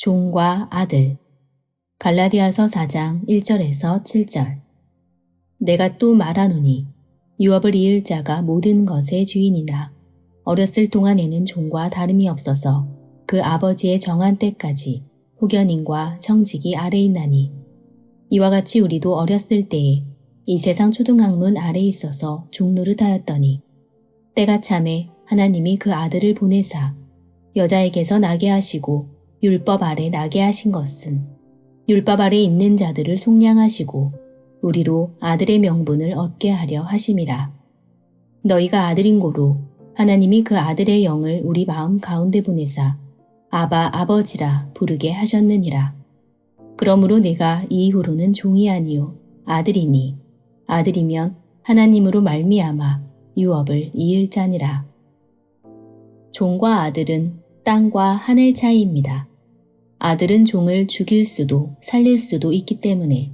종과 아들. 갈라디아서 4장 1절에서 7절. 내가 또 말하노니 유업을 이을 자가 모든 것의 주인이나 어렸을 동안에는 종과 다름이 없어서 그 아버지의 정한 때까지 후견인과 청직이 아래 있나니 이와 같이 우리도 어렸을 때에 이 세상 초등학문 아래 있어서 종노릇하였더니 때가 참에 하나님이 그 아들을 보내사 여자에게서 나게 하시고 율법 아래 나게 하신 것은 율법 아래 있는 자들을 속량하시고 우리로 아들의 명분을 얻게 하려 하심이라. 너희가 아들인 고로 하나님이 그 아들의 영을 우리 마음 가운데 보내사 아바 아버지라 부르게 하셨느니라. 그러므로 내가 이후로는 종이 아니요 아들이니 아들이면 하나님으로 말미암아 유업을 이을 자니라. 종과 아들은 땅과 하늘 차이입니다. 아들은 종을 죽일 수도 살릴 수도 있기 때문에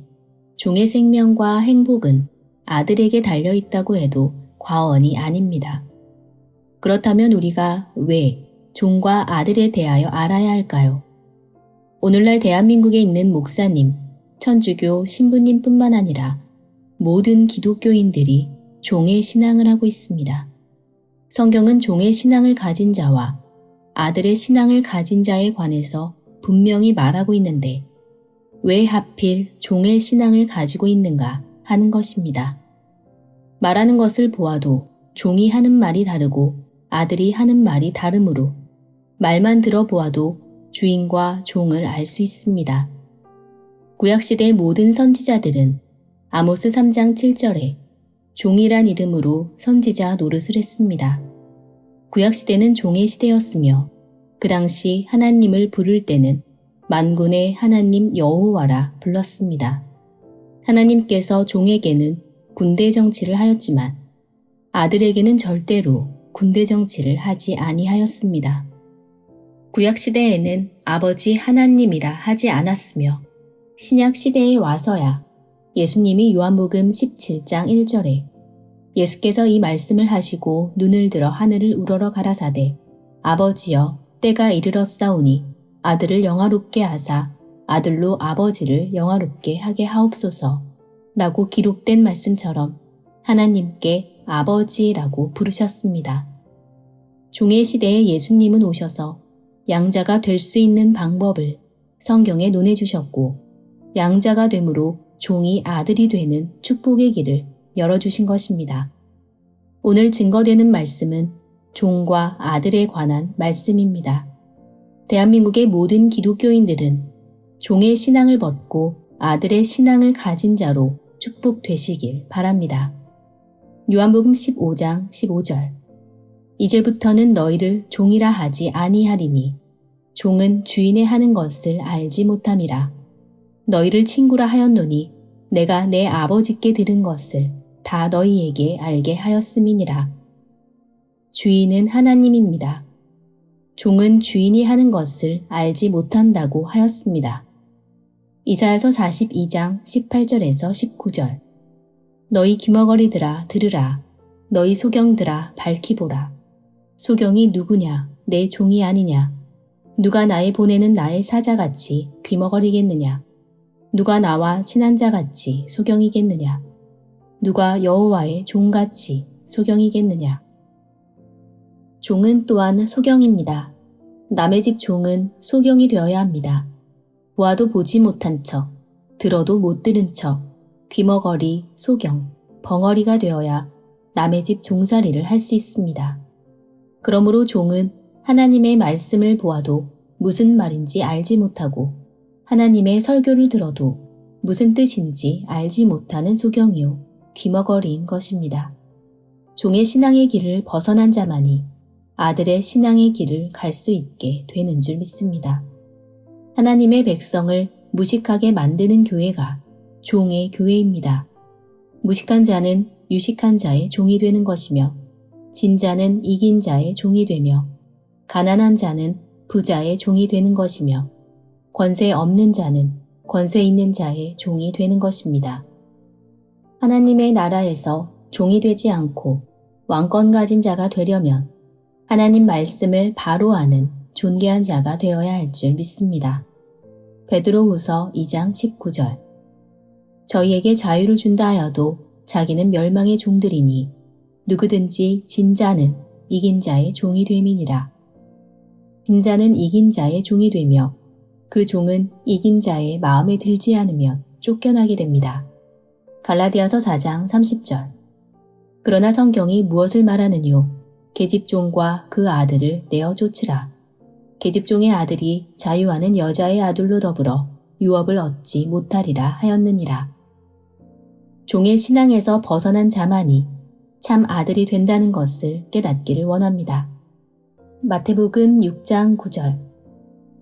종의 생명과 행복은 아들에게 달려있다고 해도 과언이 아닙니다. 그렇다면 우리가 왜 종과 아들에 대하여 알아야 할까요? 오늘날 대한민국에 있는 목사님, 천주교 신부님뿐만 아니라 모든 기독교인들이 종의 신앙을 하고 있습니다. 성경은 종의 신앙을 가진 자와 아들의 신앙을 가진 자에 관해서 분명히 말하고 있는데 왜 하필 종의 신앙을 가지고 있는가 하는 것입니다. 말하는 것을 보아도 종이 하는 말이 다르고 아들이 하는 말이 다르므로 말만 들어보아도 주인과 종을 알 수 있습니다. 구약시대의 모든 선지자들은 아모스 3장 7절에 종이란 이름으로 선지자 노릇을 했습니다. 구약시대는 종의 시대였으며 그 당시 하나님을 부를 때는 만군의 하나님 여호와라 불렀습니다. 하나님께서 종에게는 군대 정치를 하였지만 아들에게는 절대로 군대 정치를 하지 아니하였습니다. 구약시대에는 아버지 하나님이라 하지 않았으며 신약시대에 와서야 예수님이 요한복음 17장 1절에 예수께서 이 말씀을 하시고 눈을 들어 하늘을 우러러 가라사대 아버지여 때가 이르렀사오니 아들을 영화롭게 하사 아들로 아버지를 영화롭게 하게 하옵소서 라고 기록된 말씀처럼 하나님께 아버지라고 부르셨습니다. 종의 시대에 예수님은 오셔서 양자가 될 수 있는 방법을 성경에 논해주셨고 양자가 되므로 종이 아들이 되는 축복의 길을 열어주신 것입니다. 오늘 증거되는 말씀은 종과 아들에 관한 말씀입니다. 대한민국의 모든 기독교인들은 종의 신앙을 벗고 아들의 신앙을 가진 자로 축복되시길 바랍니다. 요한복음 15장 15절. 이제부터는 너희를 종이라 하지 아니하리니 종은 주인의 하는 것을 알지 못함이라. 너희를 친구라 하였노니 내가 내 아버지께 들은 것을 다 너희에게 알게 하였음이니라. 주인은 하나님입니다. 종은 주인이 하는 것을 알지 못한다고 하였습니다. 이사야서 42장 18절에서 19절. 너희 귀머거리들아 들으라. 너희 소경들아 밝히 보라. 소경이 누구냐? 내 종이 아니냐? 누가 나의 보내는 나의 사자같이 귀머거리겠느냐? 누가 나와 친한 자같이 소경이겠느냐? 누가 여호와의 종같이 소경이겠느냐? 종은 또한 소경입니다. 남의 집 종은 소경이 되어야 합니다. 보아도 보지 못한 척, 들어도 못 들은 척, 귀머거리, 소경, 벙어리가 되어야 남의 집 종살이를 할 수 있습니다. 그러므로 종은 하나님의 말씀을 보아도 무슨 말인지 알지 못하고 하나님의 설교를 들어도 무슨 뜻인지 알지 못하는 소경이요, 귀머거리인 것입니다. 종의 신앙의 길을 벗어난 자만이 아들의 신앙의 길을 갈 수 있게 되는 줄 믿습니다. 하나님의 백성을 무식하게 만드는 교회가 종의 교회입니다. 무식한 자는 유식한 자의 종이 되는 것이며 진자는 이긴 자의 종이 되며 가난한 자는 부자의 종이 되는 것이며 권세 없는 자는 권세 있는 자의 종이 되는 것입니다. 하나님의 나라에서 종이 되지 않고 왕권 가진 자가 되려면 하나님 말씀을 바로 아는 존귀한 자가 되어야 할 줄 믿습니다. 베드로후서 2장 19절. 저희에게 자유를 준다 하여도 자기는 멸망의 종들이니 누구든지 진 자는 이긴 자의 종이 됨이니라. 진 자는 이긴 자의 종이 되며 그 종은 이긴 자의 마음에 들지 않으면 쫓겨나게 됩니다. 갈라디아서 4장 30절. 그러나 성경이 무엇을 말하느뇨? 계집종과 그 아들을 내어 쫓으라. 계집종의 아들이 자유하는 여자의 아들로 더불어 유업을 얻지 못하리라 하였느니라. 종의 신앙에서 벗어난 자만이 참 아들이 된다는 것을 깨닫기를 원합니다. 마태복음 6장 9절.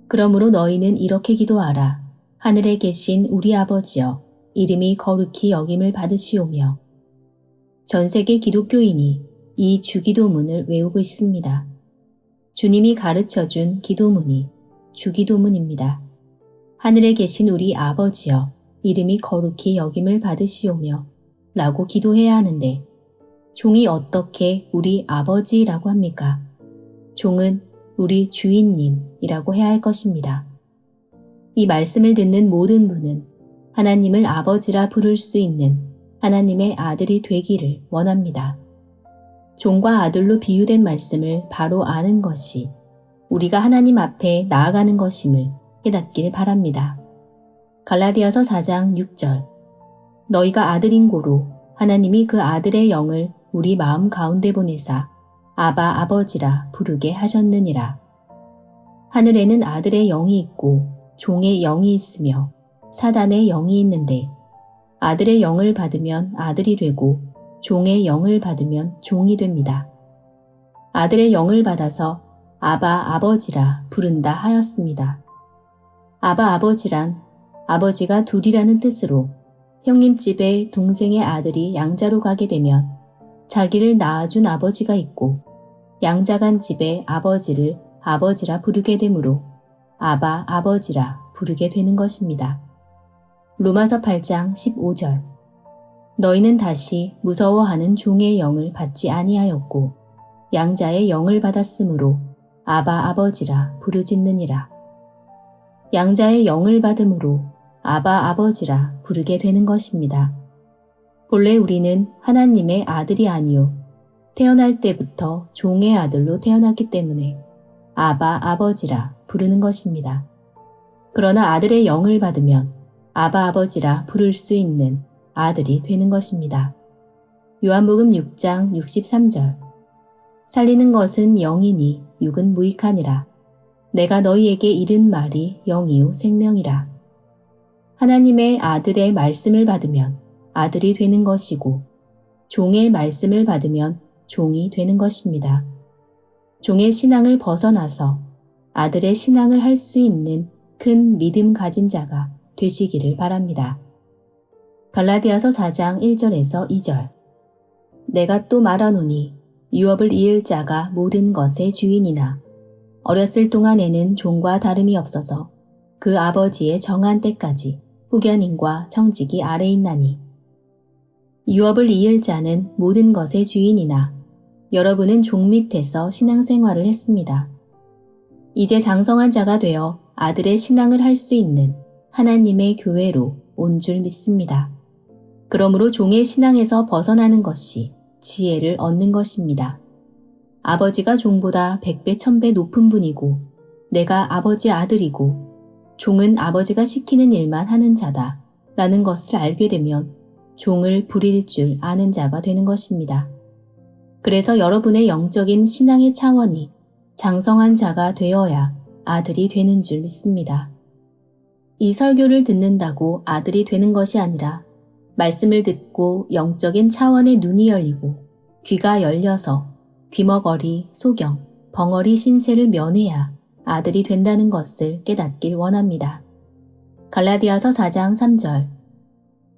그러므로 너희는 이렇게 기도하라. 하늘에 계신 우리 아버지여, 이름이 거룩히 여김을 받으시오며. 전 세계 기독교인이 이 주기도문을 외우고 있습니다. 주님이 가르쳐준 기도문이 주기도문입니다. 하늘에 계신 우리 아버지여, 이름이 거룩히 여김을 받으시오며 라고 기도해야 하는데 종이 어떻게 우리 아버지라고 합니까? 종은 우리 주인님이라고 해야 할 것입니다. 이 말씀을 듣는 모든 분은 하나님을 아버지라 부를 수 있는 하나님의 아들이 되기를 원합니다. 종과 아들로 비유된 말씀을 바로 아는 것이 우리가 하나님 앞에 나아가는 것임을 깨닫길 바랍니다. 갈라디아서 4장 6절. 너희가 아들인 고로 하나님이 그 아들의 영을 우리 마음 가운데 보내사 아바 아버지라 부르게 하셨느니라. 하늘에는 아들의 영이 있고 종의 영이 있으며 사단의 영이 있는데 아들의 영을 받으면 아들이 되고 종의 영을 받으면 종이 됩니다. 아들의 영을 받아서 아바 아버지라 부른다 하였습니다. 아바 아버지란 아버지가 둘이라는 뜻으로 형님 집에 동생의 아들이 양자로 가게 되면 자기를 낳아준 아버지가 있고 양자간 집에 아버지를 아버지라 부르게 되므로 아바 아버지라 부르게 되는 것입니다. 로마서 8장 15절. 너희는 다시 무서워하는 종의 영을 받지 아니하였고 양자의 영을 받았으므로 아바 아버지라 부르짖느니라. 양자의 영을 받음으로 아바 아버지라 부르게 되는 것입니다. 본래 우리는 하나님의 아들이 아니요 태어날 때부터 종의 아들로 태어났기 때문에 아바 아버지라 부르는 것입니다. 그러나 아들의 영을 받으면 아바 아버지라 부를 수 있는 아들이 되는 것입니다. 요한복음 6장 63절. 살리는 것은 영이니 육은 무익하니라. 내가 너희에게 이른 말이 영이요 생명이라. 하나님의 아들의 말씀을 받으면 아들이 되는 것이고 종의 말씀을 받으면 종이 되는 것입니다. 종의 신앙을 벗어나서 아들의 신앙을 할 수 있는 큰 믿음 가진 자가 되시기를 바랍니다. 갈라디아서 4장 1절에서 2절. 내가 또 말하노니 유업을 이을 자가 모든 것의 주인이나 어렸을 동안에는 종과 다름이 없어서 그 아버지의 정한 때까지 후견인과 청직이 아래 있나니 유업을 이을 자는 모든 것의 주인이나 여러분은 종 밑에서 신앙생활을 했습니다. 이제 장성한 자가 되어 아들의 신앙을 할 수 있는 하나님의 교회로 온 줄 믿습니다. 그러므로 종의 신앙에서 벗어나는 것이 지혜를 얻는 것입니다. 아버지가 종보다 100배 1000배 높은 분이고 내가 아버지 아들이고 종은 아버지가 시키는 일만 하는 자다 라는 것을 알게 되면 종을 부릴 줄 아는 자가 되는 것입니다. 그래서 여러분의 영적인 신앙의 차원이 장성한 자가 되어야 아들이 되는 줄 믿습니다. 이 설교를 듣는다고 아들이 되는 것이 아니라 말씀을 듣고 영적인 차원의 눈이 열리고 귀가 열려서 귀머거리, 소경, 벙어리 신세를 면해야 아들이 된다는 것을 깨닫길 원합니다. 갈라디아서 4장 3절.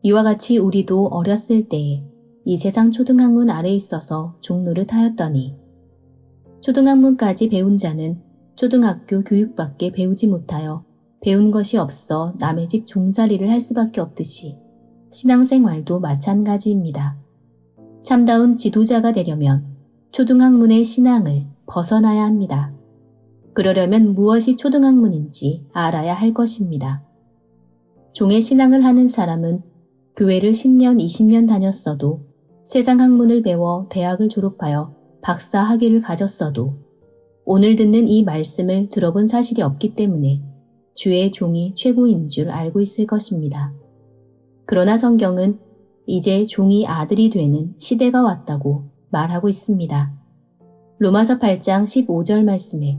이와 같이 우리도 어렸을 때에 이 세상 초등학문 아래 있어서 종노릇 하였더니 초등학문까지 배운 자는 초등학교 교육밖에 배우지 못하여 배운 것이 없어 남의 집 종살이를 할 수밖에 없듯이 신앙생활도 마찬가지입니다. 참다운 지도자가 되려면 초등학문의 신앙을 벗어나야 합니다. 그러려면 무엇이 초등학문인지 알아야 할 것입니다. 종의 신앙을 하는 사람은 교회를 10년, 20년 다녔어도 세상 학문을 배워 대학을 졸업하여 박사 학위를 가졌어도 오늘 듣는 이 말씀을 들어본 사실이 없기 때문에 주의 종이 최고인 줄 알고 있을 것입니다. 그러나 성경은 이제 종이 아들이 되는 시대가 왔다고 말하고 있습니다. 로마서 8장 15절 말씀에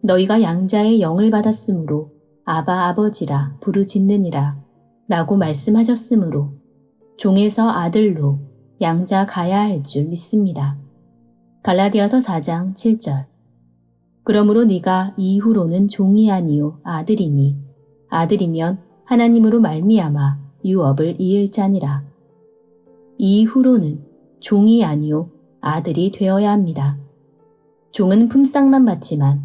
너희가 양자의 영을 받았으므로 아바 아버지라 부르짖느니라 라고 말씀하셨으므로 종에서 아들로 양자 가야 할 줄 믿습니다. 갈라디아서 4장 7절 그러므로 네가 이후로는 종이 아니요 아들이니 아들이면 하나님으로 말미암아 유업을 이을 자니라. 이후로는 종이 아니요 아들이 되어야 합니다. 종은 품삯만 받지만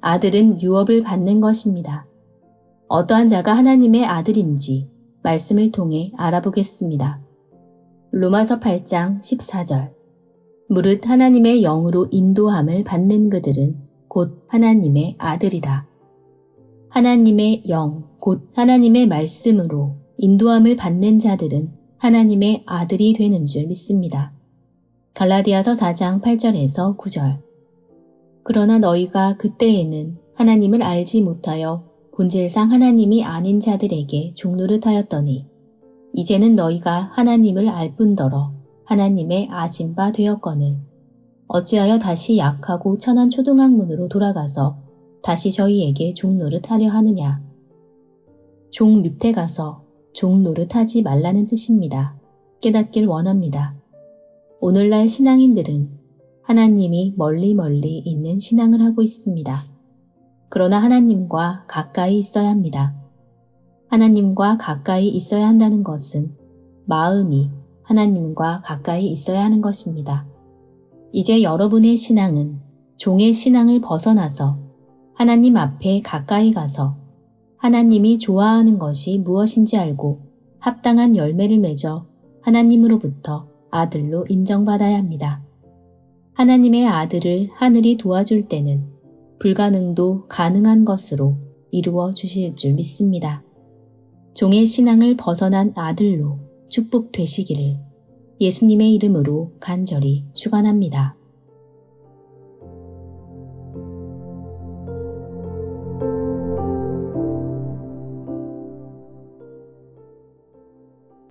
아들은 유업을 받는 것입니다. 어떠한 자가 하나님의 아들인지 말씀을 통해 알아보겠습니다. 로마서 8장 14절 무릇 하나님의 영으로 인도함을 받는 그들은 곧 하나님의 아들이라. 하나님의 영, 곧 하나님의 말씀으로 인도함을 받는 자들은 하나님의 아들이 되는 줄 믿습니다. 갈라디아서 4장 8절에서 9절 그러나 너희가 그때에는 하나님을 알지 못하여 본질상 하나님이 아닌 자들에게 종노릇하였더니 이제는 너희가 하나님을 알 뿐더러 하나님의 아신 바 되었거늘 어찌하여 다시 약하고 천한 초등학문으로 돌아가서 다시 저희에게 종노릇하려 하느냐. 종 밑에 가서 종노릇하지 말라는 뜻입니다. 깨닫길 원합니다. 오늘날 신앙인들은 하나님이 멀리 있는 신앙을 하고 있습니다. 그러나 하나님과 가까이 있어야 합니다. 하나님과 가까이 있어야 한다는 것은 마음이 하나님과 가까이 있어야 하는 것입니다. 이제 여러분의 신앙은 종의 신앙을 벗어나서 하나님 앞에 가까이 가서 하나님이 좋아하는 것이 무엇인지 알고 합당한 열매를 맺어 하나님으로부터 아들로 인정받아야 합니다. 하나님의 아들을 하늘이 도와줄 때는 불가능도 가능한 것으로 이루어 주실 줄 믿습니다. 종의 신앙을 벗어난 아들로 축복되시기를 예수님의 이름으로 간절히 축원합니다.